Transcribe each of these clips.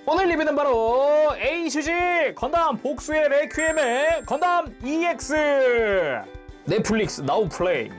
오늘 리뷰는 바로 HG 건담 복수의 레퀴엠의 건담 EX 넷플릭스 나우 플레이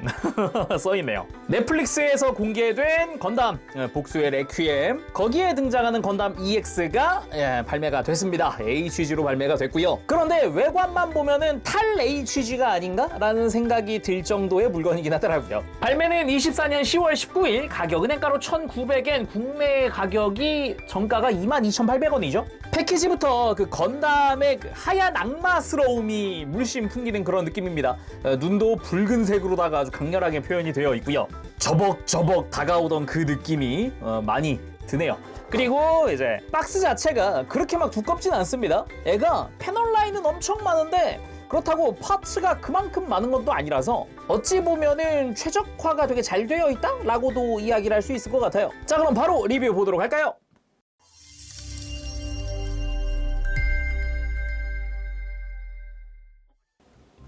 써있네요. 넷플릭스에서 공개된 건담 복수의 레퀴엠, 거기에 등장하는 건담 EX가 발매가 됐습니다. HG로 발매가 됐고요. 그런데 외관만 보면은 탈 HG가 아닌가? 라는 생각이 들 정도의 물건이긴 하더라고요. 발매는 24년 10월 19일, 가격은 엔가로 1,900엔, 국내 가격이 정가가 22,800원이죠. 패키지부터 그 건담의 그 하얀 악마스러움이 물씬 풍기는 그런 느낌입니다. 눈도 붉은색으로다가 아주 강렬하게 표현이 되어 있고요. 저벅저벅 다가오던 그 느낌이 많이 드네요. 그리고 이제 박스 자체가 그렇게 막 두껍진 않습니다. 애가 패널 라인은 엄청 많은데 그렇다고 파츠가 그만큼 많은 것도 아니라서 어찌 보면은 최적화가 되게 잘 되어 있다? 라고도 이야기를 할 수 있을 것 같아요. 자, 그럼 바로 리뷰 보도록 할까요?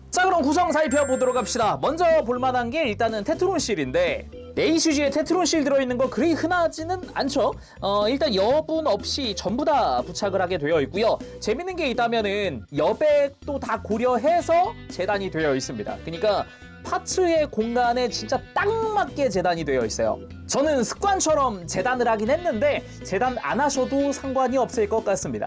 자, 그럼 구성 살펴보도록 합시다. 먼저 볼만한 게 일단은 테트론 실인데, HG에 테트론 실 들어있는 거 그리 흔하지는 않죠. 일단 여분 없이 전부 다 부착을 하게 되어 있고요. 재밌는 게 있다면은 여백도 다 고려해서 재단이 되어 있습니다. 그러니까 파츠의 공간에 진짜 딱 맞게 재단이 되어 있어요. 저는 습관처럼 재단을 하긴 했는데 재단 안 하셔도 상관이 없을 것 같습니다.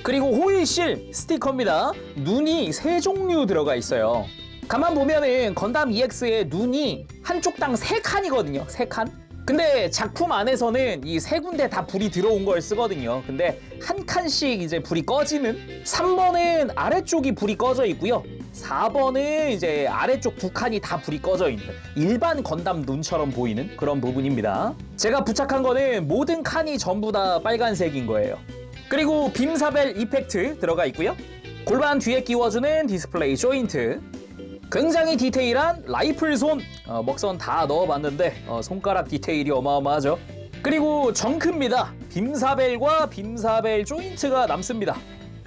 그리고 호일실 스티커입니다. 눈이 3종류 들어가 있어요. 가만 보면은 건담 EX의 눈이 한쪽당 3칸이거든요. 3칸. 근데 작품 안에서는 이 3군데 다 불이 들어온 걸 쓰거든요. 근데 한 칸씩 이제 불이 꺼지는, 3번은 아래쪽이 불이 꺼져 있고요. 4번은 이제 아래쪽 2칸이 다 불이 꺼져 있는 일반 건담 눈처럼 보이는 그런 부분입니다. 제가 부착한 거는 모든 칸이 전부 다 빨간색인 거예요. 그리고 빔사벨 이펙트 들어가 있고요. 골반 뒤에 끼워주는 디스플레이 조인트, 굉장히 디테일한 라이플손, 먹선 다 넣어봤는데 손가락 디테일이 어마어마하죠. 그리고 정크입니다. 빔사벨과 빔사벨 조인트가 남습니다.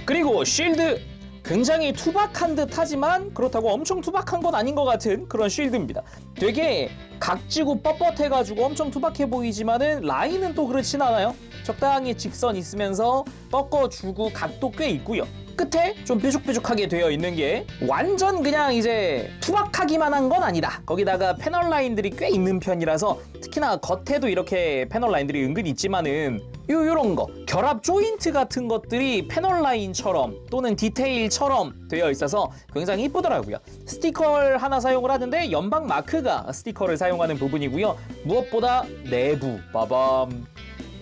그리고 쉴드, 굉장히 투박한 듯 하지만 그렇다고 엄청 투박한 건 아닌 것 같은 그런 쉴드입니다. 되게 각지고 뻣뻣해가지고 엄청 투박해 보이지만은 라인은 또 그렇진 않아요. 적당히 직선 있으면서 꺾어주고 각도 꽤 있고요. 끝에 좀 뾰족뾰족하게 되어 있는 게 완전 그냥 이제 투박하기만 한 건 아니다. 거기다가 패널 라인들이 꽤 있는 편이라서, 특히나 겉에도 이렇게 패널 라인들이 은근히 있지만은 요런 거 결합 조인트 같은 것들이 패널 라인처럼 또는 디테일처럼 되어 있어서 굉장히 이쁘더라고요. 스티커를 하나 사용을 하는데 연방 마크가 스티커를 사용하는 부분이고요. 무엇보다 내부 빠밤,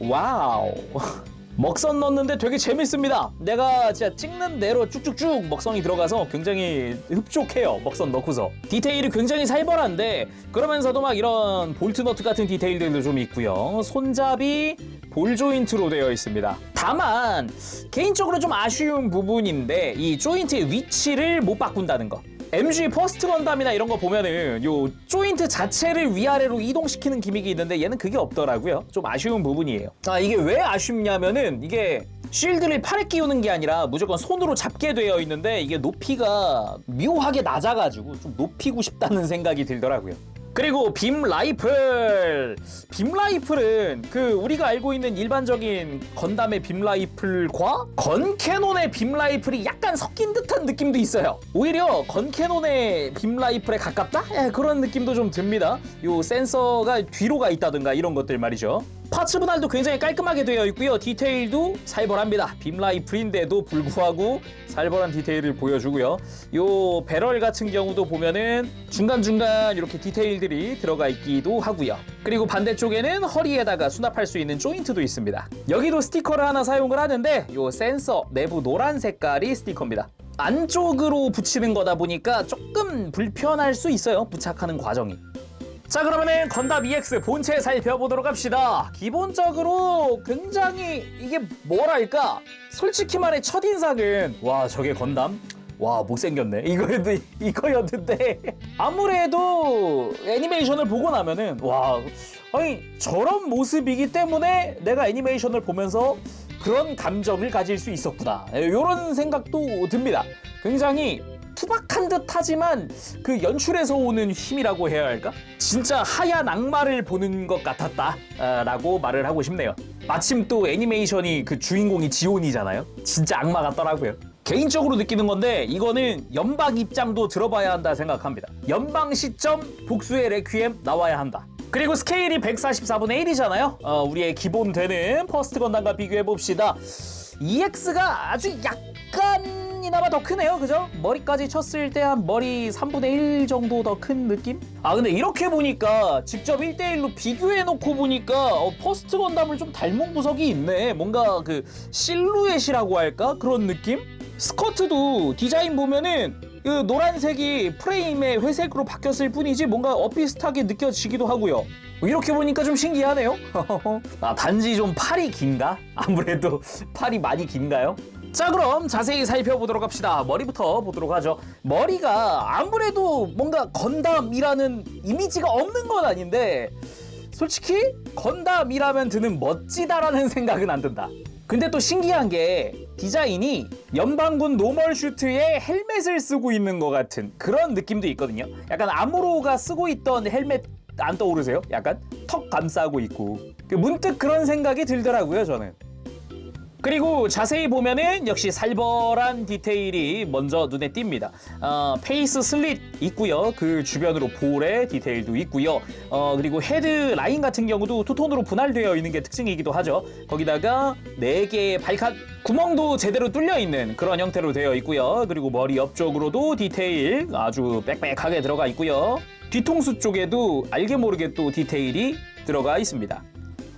와우. 먹선 넣는데 되게 재밌습니다. 내가 진짜 찍는 대로 쭉쭉쭉 먹선이 들어가서 굉장히 흡족해요. 먹선 넣고서 디테일이 굉장히 살벌한데 그러면서도 막 이런 볼트너트 같은 디테일들도 좀 있고요. 손잡이 볼 조인트로 되어 있습니다. 다만 개인적으로 좀 아쉬운 부분인데 이 조인트의 위치를 못 바꾼다는 거. MG 퍼스트 건담이나 이런 거 보면은 요 조인트 자체를 위아래로 이동시키는 기믹이 있는데 얘는 그게 없더라고요. 좀 아쉬운 부분이에요. 이게 왜 아쉽냐면은 이게 쉴드를 팔에 끼우는 게 아니라 무조건 손으로 잡게 되어 있는데 이게 높이가 묘하게 낮아가지고 좀 높이고 싶다는 생각이 들더라고요. 그리고 빔 라이플. 빔 라이플은 그 우리가 알고 있는 일반적인 건담의 빔 라이플과 건캐논의 빔 라이플이 약간 섞인 듯한 느낌도 있어요. 오히려 건캐논의 빔 라이플에 가깝다? 그런 느낌도 좀 듭니다. 요 센서가 뒤로 가 있다든가 이런 것들 말이죠. 파츠 분할도 굉장히 깔끔하게 되어 있고요. 디테일도 살벌합니다. 빔 라이플인데도 불구하고 살벌한 디테일을 보여주고요. 요 배럴 같은 경우도 보면은 중간중간 이렇게 디테일들이 들어가 있기도 하고요. 그리고 반대쪽에는 허리에다가 수납할 수 있는 조인트도 있습니다. 여기도 스티커를 하나 사용을 하는데 요 센서 내부 노란 색깔이 스티커입니다. 안쪽으로 붙이는 거다 보니까 조금 불편할 수 있어요. 부착하는 과정이. 자, 그러면은 건담 EX 본체 살펴보도록 합시다. 기본적으로 굉장히 이게 뭐랄까, 솔직히 말해 첫인상은 와, 저게 건담? 와, 못생겼네. 이거였는데 아무래도 애니메이션을 보고 나면은 와, 아니 저런 모습이기 때문에 내가 애니메이션을 보면서 그런 감정을 가질 수 있었구나, 이런 생각도 듭니다. 굉장히 투박한 듯 하지만 그 연출에서 오는 힘이라고 해야 할까? 진짜 하얀 악마를 보는 것 같았다 라고 말을 하고 싶네요. 마침 또 애니메이션이 그 주인공이 지온이잖아요. 진짜 악마 같더라고요. 개인적으로 느끼는 건데 이거는 연방 입장도 들어봐야 한다 생각합니다. 연방 시점 복수의 레퀴엠 나와야 한다. 그리고 스케일이 144분의 1이잖아요. 우리의 기본 되는 퍼스트 건담과 비교해 봅시다. EX가 아주 약간이나마 더 크네요. 그죠? 머리까지 쳤을 때 한 머리 3분의 1 정도 더 큰 느낌? 근데 이렇게 보니까 직접 1대1로 비교해놓고 보니까 퍼스트 건담을 좀 닮은 구석이 있네. 뭔가 그 실루엣이라고 할까? 그런 느낌? 스커트도 디자인 보면은 그 노란색이 프레임의 회색으로 바뀌었을 뿐이지 뭔가 엇비슷하게 느껴지기도 하고요. 이렇게 보니까 좀 신기하네요. 단지 좀 팔이 긴가? 아무래도 팔이 많이 긴가요? 자, 그럼 자세히 살펴보도록 합시다. 머리부터 보도록 하죠. 머리가 아무래도 뭔가 건담이라는 이미지가 없는 건 아닌데 솔직히 건담이라면 드는 멋지다라는 생각은 안 든다. 근데 또 신기한 게 디자인이 연방군 노멀 슈트에 헬멧을 쓰고 있는 것 같은 그런 느낌도 있거든요. 약간 아무로가 쓰고 있던 헬멧 안 떠오르세요? 약간 턱 감싸고 있고 문득 그런 생각이 들더라고요, 저는. 그리고 자세히 보면은 역시 살벌한 디테일이 먼저 눈에 띕니다. 페이스 슬릿 있고요. 그 주변으로 볼의 디테일도 있고요. 그리고 헤드 라인 같은 경우도 투톤으로 분할되어 있는 게 특징이기도 하죠. 거기다가 4개의 발칸 구멍도 제대로 뚫려 있는 그런 형태로 되어 있고요. 그리고 머리 옆쪽으로도 디테일 아주 빽빽하게 들어가 있고요. 뒤통수 쪽에도 알게 모르게 또 디테일이 들어가 있습니다.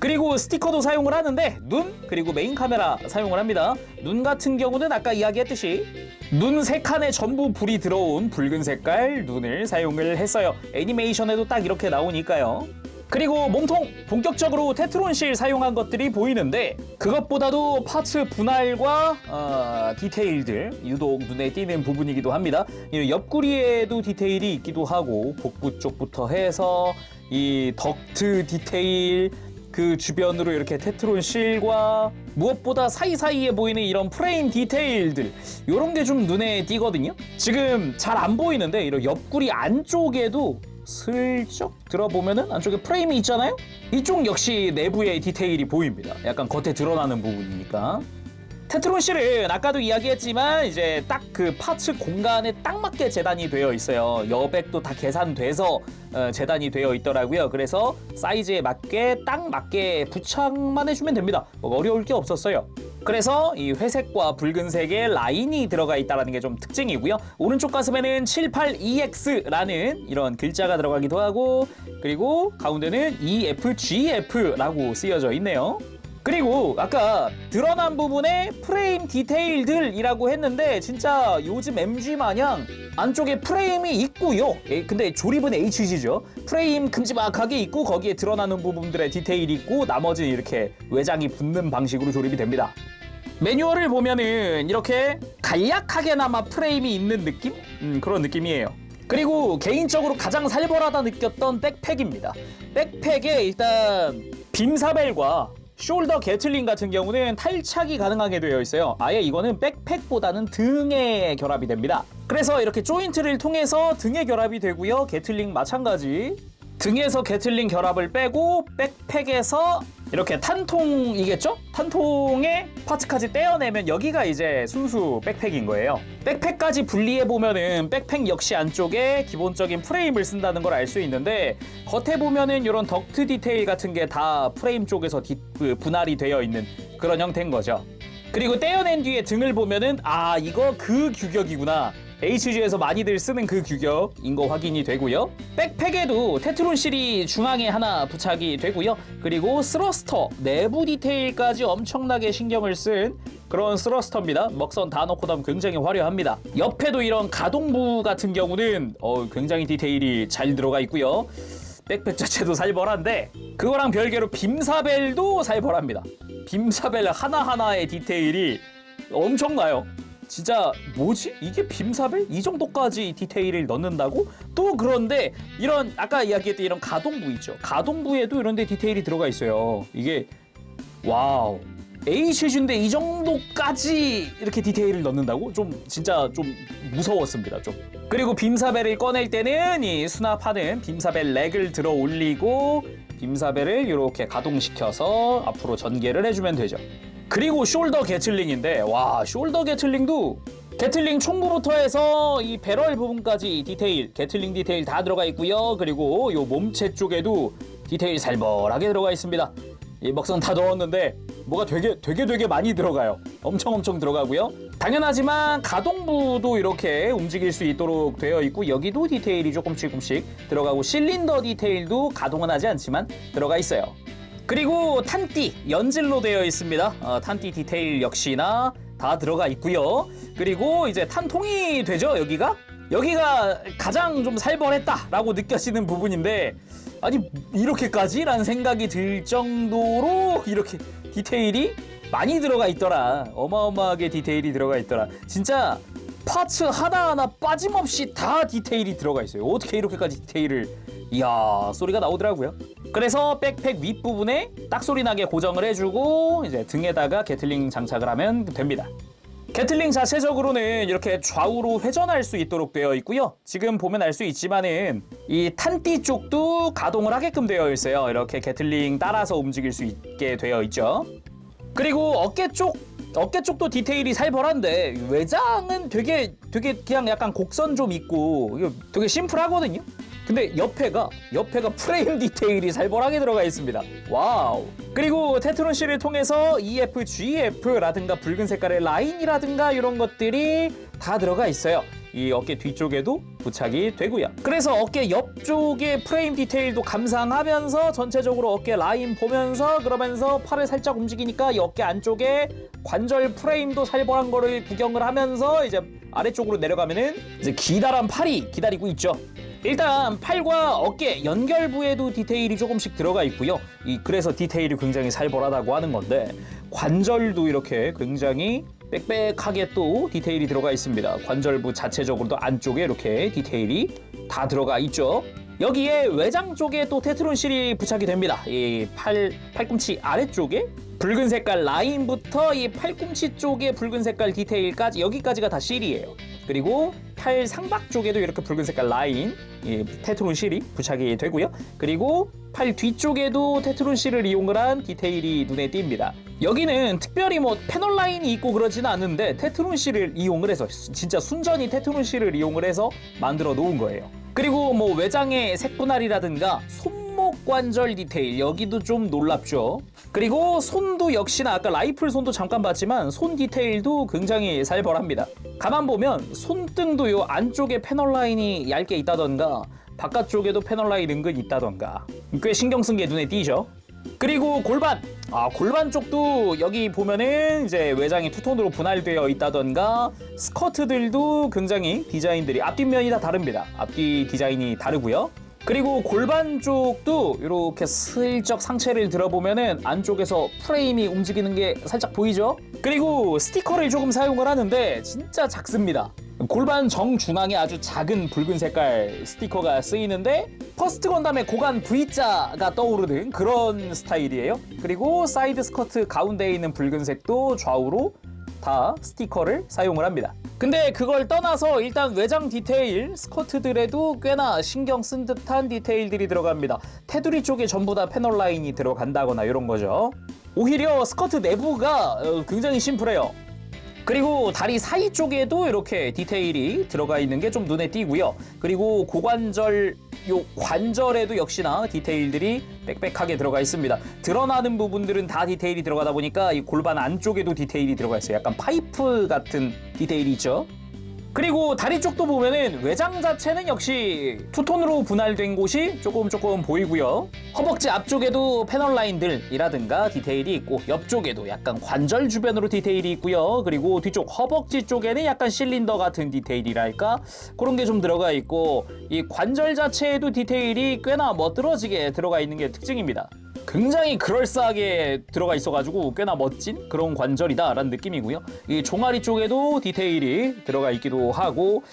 그리고 스티커도 사용을 하는데 눈 그리고 메인 카메라 사용을 합니다. 눈 같은 경우는 아까 이야기했듯이 눈 3칸에 전부 불이 들어온 붉은 색깔 눈을 사용을 했어요. 애니메이션에도 딱 이렇게 나오니까요. 그리고 몸통 본격적으로 테트론실 사용한 것들이 보이는데 그것보다도 파츠 분할과 디테일들 유독 눈에 띄는 부분이기도 합니다. 옆구리에도 디테일이 있기도 하고 복부 쪽부터 해서 이 덕트 디테일 그 주변으로 이렇게 테트론 실과 무엇보다 사이사이에 보이는 이런 프레임 디테일들 이런 게 좀 눈에 띄거든요. 지금 잘 안 보이는데 이런 옆구리 안쪽에도 슬쩍 들어보면은 안쪽에 프레임이 있잖아요. 이쪽 역시 내부의 디테일이 보입니다. 약간 겉에 드러나는 부분이니까. 테트론 실은 아까도 이야기했지만 이제 딱 그 파츠 공간에 딱 맞게 재단이 되어 있어요. 여백도 다 계산돼서 재단이 되어 있더라고요. 그래서 사이즈에 맞게 딱 맞게 부착만 해주면 됩니다. 뭐 어려울 게 없었어요. 그래서 이 회색과 붉은색의 라인이 들어가 있다는 게 좀 특징이고요. 오른쪽 가슴에는 782X라는 이런 글자가 들어가기도 하고 그리고 가운데는 EFGF라고 쓰여져 있네요. 그리고 아까 드러난 부분에 프레임 디테일들이라고 했는데 진짜 요즘 MG 마냥 안쪽에 프레임이 있고요. 근데 조립은 HG죠. 프레임 큼지막하게 있고 거기에 드러나는 부분들의 디테일이 있고 나머지는 이렇게 외장이 붙는 방식으로 조립이 됩니다. 매뉴얼을 보면은 이렇게 간략하게나마 프레임이 있는 느낌? 그런 느낌이에요. 그리고 개인적으로 가장 살벌하다 느꼈던 백팩입니다. 백팩에 일단 빔사벨과 숄더 게틀링 같은 경우는 탈착이 가능하게 되어 있어요. 아예 이거는 백팩보다는 등에 결합이 됩니다. 그래서 이렇게 조인트를 통해서 등에 결합이 되고요. 게틀링 마찬가지. 등에서 게틀링 결합을 빼고 백팩에서 이렇게 탄통이겠죠? 탄통에 파츠까지 떼어내면 여기가 이제 순수 백팩인 거예요. 백팩까지 분리해보면은 백팩 역시 안쪽에 기본적인 프레임을 쓴다는 걸 알 수 있는데 겉에 보면은 이런 덕트 디테일 같은 게 다 프레임 쪽에서 분할이 되어 있는 그런 형태인 거죠. 그리고 떼어낸 뒤에 등을 보면은 이거 그 규격이구나. HG에서 많이들 쓰는 그 규격인 거 확인이 되고요. 백팩에도 테트론 실이 중앙에 하나 부착이 되고요. 그리고 스러스터 내부 디테일까지 엄청나게 신경을 쓴 그런 스러스터입니다. 먹선 다 넣고 나면 굉장히 화려합니다. 옆에도 이런 가동부 같은 경우는 굉장히 디테일이 잘 들어가 있고요. 백팩 자체도 살벌한데 그거랑 별개로 빔사벨도 살벌합니다. 빔사벨 하나하나의 디테일이 엄청나요. 진짜 뭐지? 이게 빔사벨? 이 정도까지 디테일을 넣는다고? 또 그런데 이런 아까 이야기했던 이런 가동부 있죠. 가동부에도 이런 데 디테일이 들어가 있어요. 이게 와우. HG인데 이 정도까지 이렇게 디테일을 넣는다고? 좀 진짜 좀 무서웠습니다. 좀. 그리고 빔사벨을 꺼낼 때는 이 수납하는 빔사벨 렉을 들어 올리고 빔사벨을 이렇게 가동시켜서 앞으로 전개를 해주면 되죠. 그리고 숄더 게틀링인데, 와, 숄더 게틀링도 게틀링 총구부터 해서 이 배럴 부분까지 디테일, 게틀링 디테일 다 들어가 있고요. 그리고 요 몸체 쪽에도 디테일 살벌하게 들어가 있습니다. 이 먹선 다 넣었는데 뭐가 되게 많이 들어가요. 엄청 들어가고요. 당연하지만 가동부도 이렇게 움직일 수 있도록 되어 있고, 여기도 디테일이 조금씩 들어가고, 실린더 디테일도 가동은 하지 않지만 들어가 있어요. 그리고 탄띠 연질로 되어 있습니다. 탄띠 디테일 역시나 다 들어가 있고요. 그리고 이제 탄통이 되죠. 여기가 가장 좀 살벌했다라고 느껴지는 부분인데, 아니 이렇게까지? 라는 생각이 들 정도로 이렇게 디테일이 많이 들어가 있더라. 어마어마하게 디테일이 들어가 있더라. 진짜 파츠 하나하나 빠짐없이 다 디테일이 들어가 있어요. 어떻게 이렇게까지 디테일을, 이야, 소리가 나오더라고요. 그래서 백팩 윗부분에 딱 소리 나게 고정을 해주고 이제 등에다가 게틀링 장착을 하면 됩니다. 게틀링 자체적으로는 이렇게 좌우로 회전할 수 있도록 되어 있고요. 지금 보면 알 수 있지만은 이 탄띠 쪽도 가동을 하게끔 되어 있어요. 이렇게 게틀링 따라서 움직일 수 있게 되어 있죠. 그리고 어깨 쪽도 디테일이 살벌한데, 외장은 되게 그냥 약간 곡선 좀 있고 이거 되게 심플하거든요. 근데 옆에가 프레임 디테일이 살벌하게 들어가 있습니다. 와우. 그리고 테트론 C를 통해서 EF, GF라든가 붉은 색깔의 라인이라든가 이런 것들이 다 들어가 있어요. 이 어깨 뒤쪽에도 부착이 되고요. 그래서 어깨 옆쪽의 프레임 디테일도 감상하면서 전체적으로 어깨 라인 보면서, 그러면서 팔을 살짝 움직이니까 이 어깨 안쪽에 관절 프레임도 살벌한 거를 구경을 하면서 이제 아래쪽으로 내려가면은 이제 기다란 팔이 기다리고 있죠. 일단 팔과 어깨 연결부에도 디테일이 조금씩 들어가 있고요. 그래서 디테일이 굉장히 살벌하다고 하는 건데, 관절도 이렇게 굉장히 빽빽하게 또 디테일이 들어가 있습니다. 관절부 자체적으로도 안쪽에 이렇게 디테일이 다 들어가 있죠. 여기에 외장 쪽에 또 테트론 실이 부착이 됩니다. 이 팔꿈치 아래쪽에 붉은 색깔 라인부터 이 팔꿈치 쪽에 붉은 색깔 디테일까지, 여기까지가 다 실이에요. 그리고 팔 상박 쪽에도 이렇게 붉은 색깔 라인, 테트론 실이 부착이 되고요. 그리고 팔 뒤쪽에도 테트론 실을 이용을 한 디테일이 눈에 띕니다. 여기는 특별히 뭐 패널 라인이 있고 그러지는 않은데 테트론 실을 이용을 해서, 진짜 순전히 테트론 실을 이용을 해서 만들어 놓은 거예요. 그리고 뭐 외장의 색분할이라든가 손목 관절 디테일, 여기도 좀 놀랍죠. 그리고 손도 역시나 아까 라이플 손도 잠깐 봤지만 손 디테일도 굉장히 살벌합니다. 가만 보면 손등도 요 안쪽에 패널 라인이 얇게 있다던가 바깥쪽에도 패널 라인 은근 있다던가 꽤 신경 쓴 게 눈에 띄죠. 그리고 골반 쪽도 여기 보면은 이제 외장이 투톤으로 분할되어 있다던가, 스커트들도 굉장히 디자인들이 앞뒷면이 다 다릅니다. 앞뒤 디자인이 다르고요. 그리고 골반 쪽도 이렇게 슬쩍 상체를 들어보면은 안쪽에서 프레임이 움직이는 게 살짝 보이죠? 그리고 스티커를 조금 사용을 하는데 진짜 작습니다. 골반 정중앙에 아주 작은 붉은 색깔 스티커가 쓰이는데, 퍼스트 건담의 고간 V자가 떠오르는 그런 스타일이에요. 그리고 사이드 스커트 가운데에 있는 붉은색도 좌우로 다 스티커를 사용을 합니다. 근데 그걸 떠나서 일단 외장 디테일, 스커트들에도 꽤나 신경 쓴 듯한 디테일들이 들어갑니다. 테두리 쪽에 전부 다 패널 라인이 들어간다거나 이런 거죠. 오히려 스커트 내부가 굉장히 심플해요. 그리고 다리 사이 쪽에도 이렇게 디테일이 들어가 있는 게 좀 눈에 띄고요. 그리고 고관절, 요 관절에도 역시나 디테일들이 빽빽하게 들어가 있습니다. 드러나는 부분들은 다 디테일이 들어가다 보니까 이 골반 안쪽에도 디테일이 들어가 있어요. 약간 파이프 같은 디테일이 있죠. 그리고 다리 쪽도 보면은 외장 자체는 역시 투톤으로 분할된 곳이 조금 보이고요. 허벅지 앞쪽에도 패널 라인들이라든가 디테일이 있고, 옆쪽에도 약간 관절 주변으로 디테일이 있고요. 그리고 뒤쪽 허벅지 쪽에는 약간 실린더 같은 디테일이랄까, 그런 게 좀 들어가 있고, 이 관절 자체에도 디테일이 꽤나 멋들어지게 들어가 있는 게 특징입니다. 굉장히 그럴싸하게 들어가 있어가지고 꽤나 멋진 그런 관절이다라는 느낌이고요. 이 종아리 쪽에도 디테일이 들어가 있기도 하고,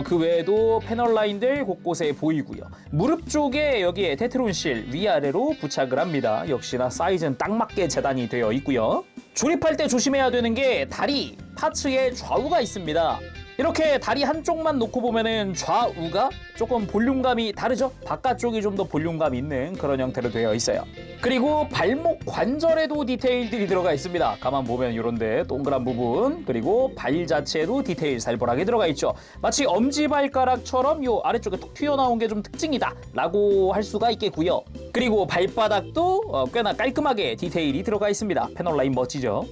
그 외에도 패널 라인들 곳곳에 보이고요. 무릎 쪽에 여기에 테트론 실 위아래로 부착을 합니다. 역시나 사이즈는 딱 맞게 재단이 되어 있고요. 조립할 때 조심해야 되는 게 다리 파츠에 좌우가 있습니다. 이렇게 다리 한쪽만 놓고 보면은 좌우가 조금 볼륨감이 다르죠? 바깥쪽이 좀 더 볼륨감 있는 그런 형태로 되어 있어요. 그리고 발목 관절에도 디테일들이 들어가 있습니다. 가만 보면 이런데 동그란 부분, 그리고 발 자체도 디테일 살벌하게 들어가 있죠. 마치 엄지발가락처럼 요 아래쪽에 톡 튀어나온 게 좀 특징이다 라고 할 수가 있겠고요. 그리고 발바닥도 꽤나 깔끔하게 디테일이 들어가 있습니다. 패널 라인 멋지죠?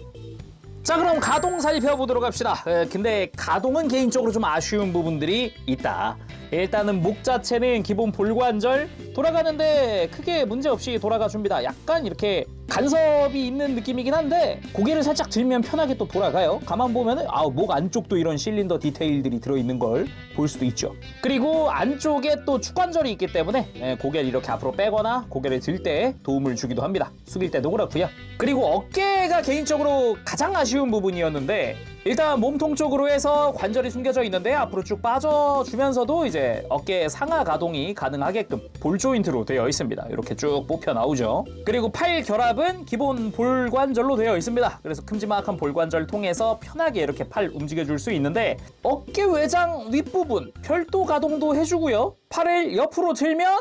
자, 그럼 가동 살펴보도록 합시다. 근데 가동은 개인적으로 좀 아쉬운 부분들이 있다. 일단은 목 자체는 기본 볼관절 돌아가는데 크게 문제없이 돌아가 줍니다. 약간 이렇게 간섭이 있는 느낌이긴 한데 고개를 살짝 들면 편하게 또 돌아가요. 가만 보면은 목 안쪽도 이런 실린더 디테일들이 들어있는 걸 볼 수도 있죠. 그리고 안쪽에 또 축관절이 있기 때문에 고개를 이렇게 앞으로 빼거나 고개를 들 때 도움을 주기도 합니다. 숙일 때도 그렇고요. 그리고 어깨가 개인적으로 가장 아쉬운 부분이었는데 일단 몸통 쪽으로 해서 관절이 숨겨져 있는데 앞으로 쭉 빠져주면서도 이제 어깨 상하 가동이 가능하게끔 볼 조인트로 되어 있습니다. 이렇게 쭉 뽑혀 나오죠. 그리고 팔 결합은 기본 볼관절로 되어 있습니다. 그래서 큼지막한 볼관절 통해서 편하게 이렇게 팔 움직여줄 수 있는데 어깨 외장 윗부분 별도 가동도 해주고요. 팔을 옆으로 들면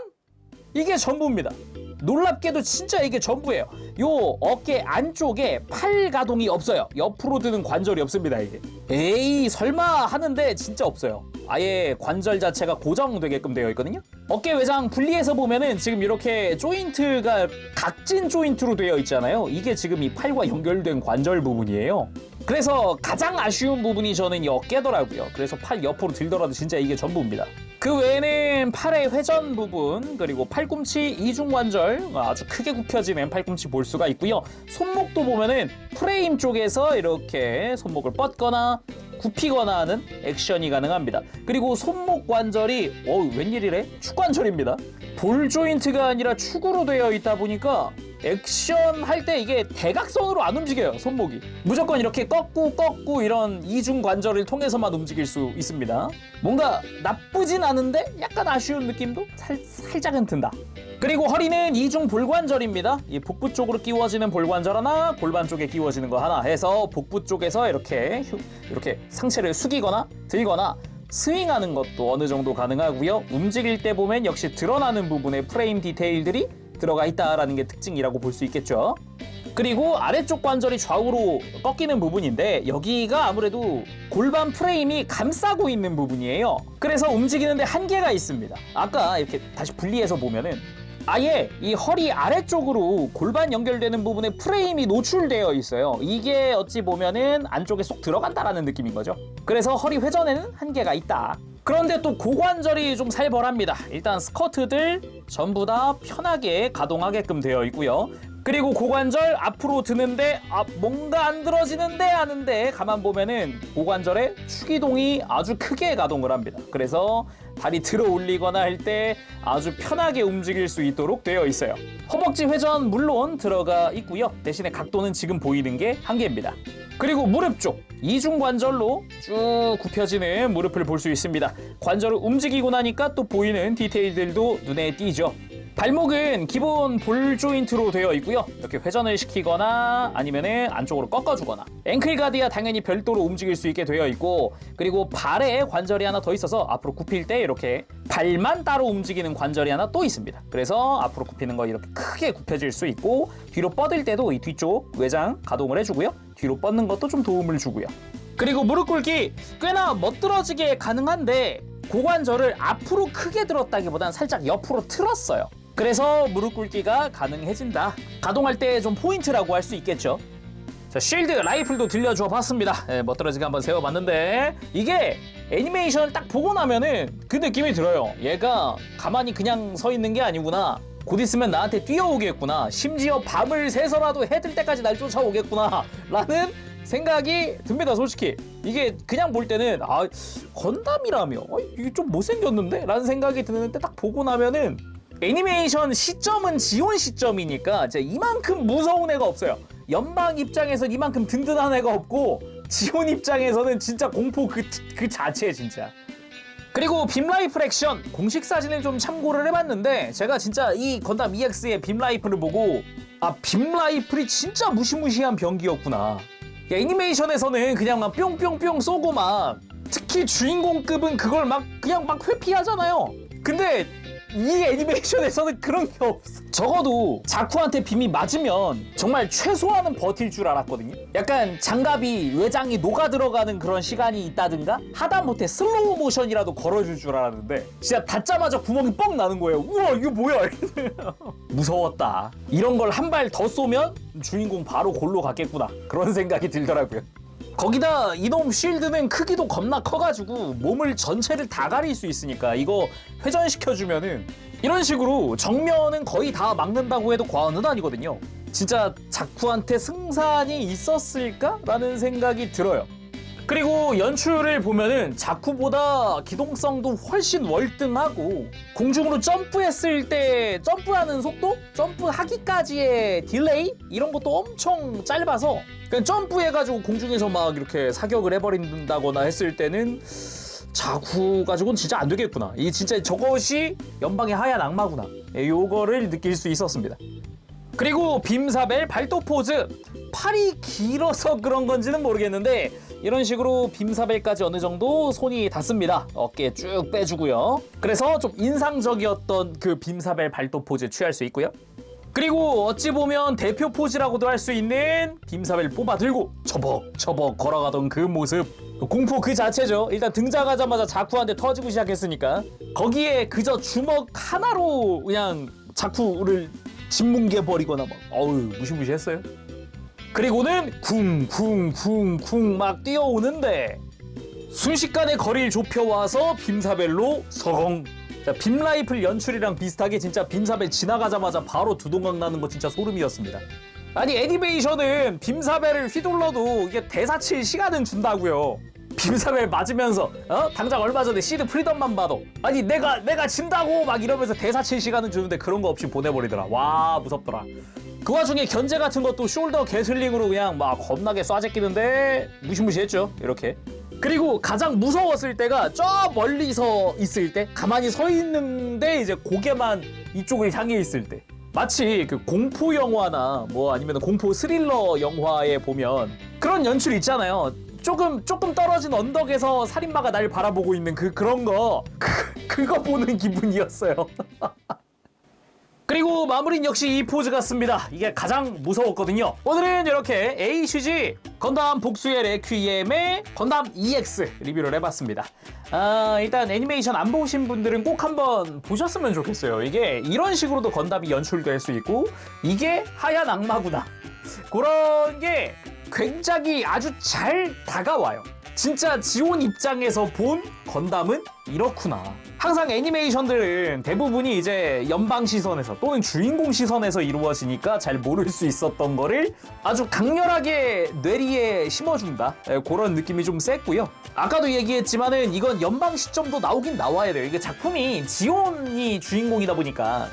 이게 전부입니다. 놀랍게도 진짜 이게 전부예요. 요 어깨 안쪽에 팔 가동이 없어요. 옆으로 드는 관절이 없습니다, 이게. 에이, 설마 하는데 진짜 없어요. 아예 관절 자체가 고정되게끔 되어 있거든요. 어깨 외장 분리해서 보면은 지금 이렇게 조인트가 각진 조인트로 되어 있잖아요. 이게 지금 이 팔과 연결된 관절 부분이에요. 그래서 가장 아쉬운 부분이 저는 이 어깨더라고요. 그래서 팔 옆으로 들더라도 진짜 이게 전부입니다. 그 외에는 팔의 회전 부분, 그리고 팔꿈치 이중관절 아주 크게 굽혀지는 팔꿈치 볼 수가 있고요. 손목도 보면은 프레임 쪽에서 이렇게 손목을 뻗거나 굽히거나 하는 액션이 가능합니다. 그리고 손목 관절이 웬일이래? 축관절입니다. 볼 조인트가 아니라 축으로 되어 있다 보니까 액션 할 때 이게 대각선으로 안 움직여요, 손목이. 무조건 이렇게 꺾고 이런 이중 관절을 통해서만 움직일 수 있습니다. 뭔가 나쁘진 않은데 약간 아쉬운 느낌도 살짝은 든다. 그리고 허리는 이중 볼관절입니다. 이 복부 쪽으로 끼워지는 볼관절 하나, 골반 쪽에 끼워지는 거 하나 해서 복부 쪽에서 이렇게 상체를 숙이거나 들거나 스윙하는 것도 어느 정도 가능하고요. 움직일 때 보면 역시 드러나는 부분에 프레임 디테일들이 들어가 있다라는 게 특징이라고 볼 수 있겠죠. 그리고 아래쪽 관절이 좌우로 꺾이는 부분인데 여기가 아무래도 골반 프레임이 감싸고 있는 부분이에요. 그래서 움직이는데 한계가 있습니다. 아까 이렇게 다시 분리해서 보면은 아예 이 허리 아래쪽으로 골반 연결되는 부분에 프레임이 노출되어 있어요. 이게 어찌 보면은 안쪽에 쏙 들어간다라는 느낌인 거죠. 그래서 허리 회전에는 한계가 있다. 그런데 또 고관절이 좀 살벌합니다. 일단 스커트들 전부 다 편하게 가동하게끔 되어 있고요. 그리고 고관절 앞으로 드는데 뭔가 안 들어지는데 하는데 가만 보면은 고관절의 축이동이 아주 크게 가동을 합니다. 그래서 다리 들어 올리거나 할 때 아주 편하게 움직일 수 있도록 되어 있어요. 허벅지 회전 물론 들어가 있고요. 대신에 각도는 지금 보이는 게 한계입니다. 그리고 무릎 쪽 이중 관절로 쭉 굽혀지는 무릎을 볼 수 있습니다. 관절을 움직이고 나니까 또 보이는 디테일들도 눈에 띄죠. 발목은 기본 볼 조인트로 되어 있고요. 이렇게 회전을 시키거나 아니면은 안쪽으로 꺾어주거나 앵클 가드야 당연히 별도로 움직일 수 있게 되어 있고 그리고 발에 관절이 하나 더 있어서 앞으로 굽힐 때 이렇게 발만 따로 움직이는 관절이 하나 또 있습니다. 그래서 앞으로 굽히는 거 이렇게 크게 굽혀질 수 있고 뒤로 뻗을 때도 이 뒤쪽 외장 가동을 해주고요. 뒤로 뻗는 것도 좀 도움을 주고요. 그리고 무릎 꿇기 꽤나 멋들어지게 가능한데 고관절을 앞으로 크게 들었다기보단 살짝 옆으로 틀었어요. 그래서 무릎 꿇기가 가능해진다. 가동할 때 좀 포인트라고 할 수 있겠죠. 자, 쉴드 라이플도 들려줘 봤습니다. 멋들어지게 한번 세워봤는데 이게 애니메이션을 딱 보고 나면은 그 느낌이 들어요. 얘가 가만히 그냥 서 있는 게 아니구나. 곧 있으면 나한테 뛰어오겠구나. 심지어 밤을 새서라도 해 뜰 때까지 날 쫓아오겠구나 라는 생각이 듭니다. 솔직히 이게 그냥 볼 때는 건담이라며 이게 좀 못생겼는데? 라는 생각이 드는데 딱 보고 나면은 애니메이션 시점은 지온 시점이니까 진짜 이만큼 무서운 애가 없어요. 연방 입장에서 이만큼 든든한 애가 없고 지온 입장에서는 진짜 공포 그 자체 진짜. 그리고 빔라이플 액션 공식 사진을 좀 참고를 해봤는데 제가 진짜 이 건담 EX의 빔라이플을 보고 빔라이플이 진짜 무시무시한 병기였구나. 애니메이션에서는 그냥 막 뿅뿅뿅 쏘고 막 특히 주인공급은 그걸 막 그냥 막 회피하잖아요. 근데 이 애니메이션에서는 그런 게 없어. 적어도 자쿠한테 빔이 맞으면 정말 최소한은 버틸 줄 알았거든요. 약간 장갑이 외장이 녹아 들어가는 그런 시간이 있다든가 하다못해 슬로우 모션이라도 걸어줄 줄 알았는데 진짜 닿자마자 구멍이 뻥 나는 거예요. 우와 이거 뭐야. 무서웠다. 이런 걸 한 발 더 쏘면 주인공 바로 골로 갔겠구나 그런 생각이 들더라고요. 거기다 이놈 쉴드는 크기도 겁나 커가지고 몸을 전체를 다 가릴 수 있으니까 이거 회전시켜주면은 이런 식으로 정면은 거의 다 막는다고 해도 과언은 아니거든요. 진짜 자쿠한테 승산이 있었을까? 라는 생각이 들어요. 그리고 연출을 보면은 자쿠보다 기동성도 훨씬 월등하고 공중으로 점프했을 때 점프하는 속도? 점프하기까지의 딜레이? 이런 것도 엄청 짧아서 그냥 점프해가지고 공중에서 막 이렇게 사격을 해버린다거나 했을 때는 자쿠 가지고는 진짜 안 되겠구나. 이 진짜 저것이 연방의 하얀 악마구나. 요거를 느낄 수 있었습니다. 그리고 빔사벨 발도 포즈. 팔이 길어서 그런 건지는 모르겠는데 이런 식으로 빔사벨까지 어느 정도 손이 닿습니다. 어깨에 쭉 빼주고요. 그래서 좀 인상적이었던 그 빔사벨 발도 포즈 취할 수 있고요. 그리고 어찌 보면 대표 포즈라고도 할 수 있는 빔사벨 뽑아 들고 처벅처벅 걸어가던 그 모습. 공포 그 자체죠. 일단 등장하자마자 자쿠한테 터지고 시작했으니까 거기에 그저 주먹 하나로 그냥 자쿠를 짓뭉개버리거나 막 어우 무시무시했어요. 그리고는 쿵쿵쿵쿵 막 뛰어오는데 순식간에 거리를 좁혀와서 빔사벨로 서공. 자, 빔라이플 연출이랑 비슷하게 진짜 빔사벨 지나가자마자 바로 두동강 나는 거 진짜 소름이었습니다. 아니 애니메이션은 빔사벨을 휘둘러도 이게 대사 칠 시간은 준다고요. 빔사벨 맞으면서 당장 얼마 전에 시드 프리덤만 봐도 아니 내가 진다고 막 이러면서 대사 칠 시간은 주는데 그런 거 없이 보내버리더라. 와 무섭더라. 그 와중에 견제 같은 것도 숄더 게슬링으로 그냥 막 겁나게 쏴제끼는데 무시무시했죠. 이렇게. 그리고 가장 무서웠을 때가 저 멀리서 있을 때 가만히 서 있는데 이제 고개만 이쪽을 향해 있을 때 마치 그 공포 영화나 뭐 아니면 공포 스릴러 영화에 보면 그런 연출 있잖아요. 조금 떨어진 언덕에서 살인마가 날 바라보고 있는 그런 거 그거 보는 기분이었어요. 그리고 마무리는 역시 이 포즈 같습니다. 이게 가장 무서웠거든요. 오늘은 이렇게 ACG 건담 복수의 레퀴엠의 건담 EX 리뷰를 해봤습니다. 일단 애니메이션 안 보신 분들은 꼭 한번 보셨으면 좋겠어요. 이게 이런 식으로도 건담이 연출될 수 있고 이게 하얀 악마구나. 그런 게 굉장히 아주 잘 다가와요. 진짜 지온 입장에서 본 건담은 이렇구나. 항상 애니메이션들은 대부분이 이제 연방 시선에서 또는 주인공 시선에서 이루어지니까 잘 모를 수 있었던 거를 아주 강렬하게 뇌리에 심어준다. 그런 느낌이 좀 셌고요. 아까도 얘기했지만은 이건 연방 시점도 나오긴 나와야 돼요. 이게 작품이 지온이 주인공이다 보니까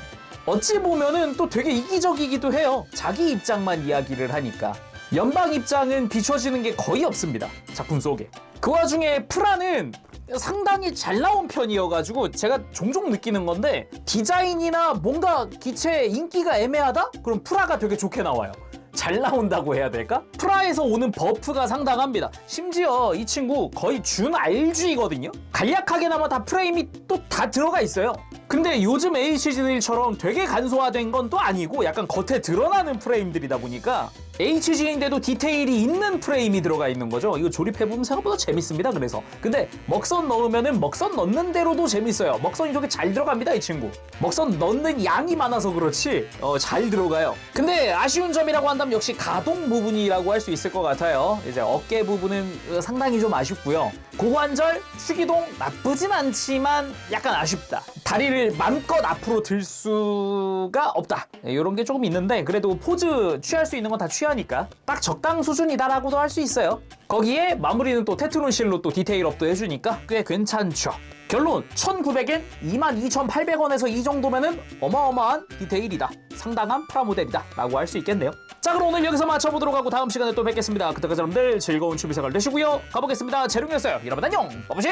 어찌 보면은 또 되게 이기적이기도 해요. 자기 입장만 이야기를 하니까. 연방 입장은 비춰지는 게 거의 없습니다. 작품 속에. 그 와중에 프라는 상당히 잘 나온 편이어가지고 제가 종종 느끼는 건데 디자인이나 뭔가 기체 인기가 애매하다? 그럼 프라가 되게 좋게 나와요. 잘 나온다고 해야 될까? 프라에서 오는 버프가 상당합니다. 심지어 이 친구 거의 준 RG거든요? 간략하게나마 다 프레임이 또 다 들어가 있어요. 근데 요즘 HG들처럼 되게 간소화된 건 또 아니고 약간 겉에 드러나는 프레임들이다 보니까 HG인데도 디테일이 있는 프레임이 들어가 있는 거죠. 이거 조립해보면 생각보다 재밌습니다. 그래서 근데 먹선 넣으면은 먹선 넣는 대로도 재밌어요. 먹선이 되게 잘 들어갑니다. 이 친구 먹선 넣는 양이 많아서 그렇지 잘 들어가요. 근데 아쉬운 점이라고 한다면 역시 가동 부분이라고 할 수 있을 것 같아요. 이제 어깨 부분은 상당히 좀 아쉽고요. 고관절 추기동 나쁘진 않지만 약간 아쉽다. 다리를 마음껏 앞으로 들 수가 없다. 이런 게 조금 있는데 그래도 포즈 취할 수 있는 건 다 취하니까 딱 적당 수준이다라고도 할 수 있어요. 거기에 마무리는 또 테트론 실로 또 디테일 업도 해주니까 꽤 괜찮죠. 결론 1900엔 22,800원에서 이 정도면은 어마어마한 디테일이다. 상당한 프라모델이다 라고 할 수 있겠네요. 자 그럼 오늘 여기서 마쳐보도록 하고 다음 시간에 또 뵙겠습니다. 그때까지 여러분들 즐거운 취미생활 되시고요. 가보겠습니다. 재룡이었어요. 여러분 안녕. 빠바시.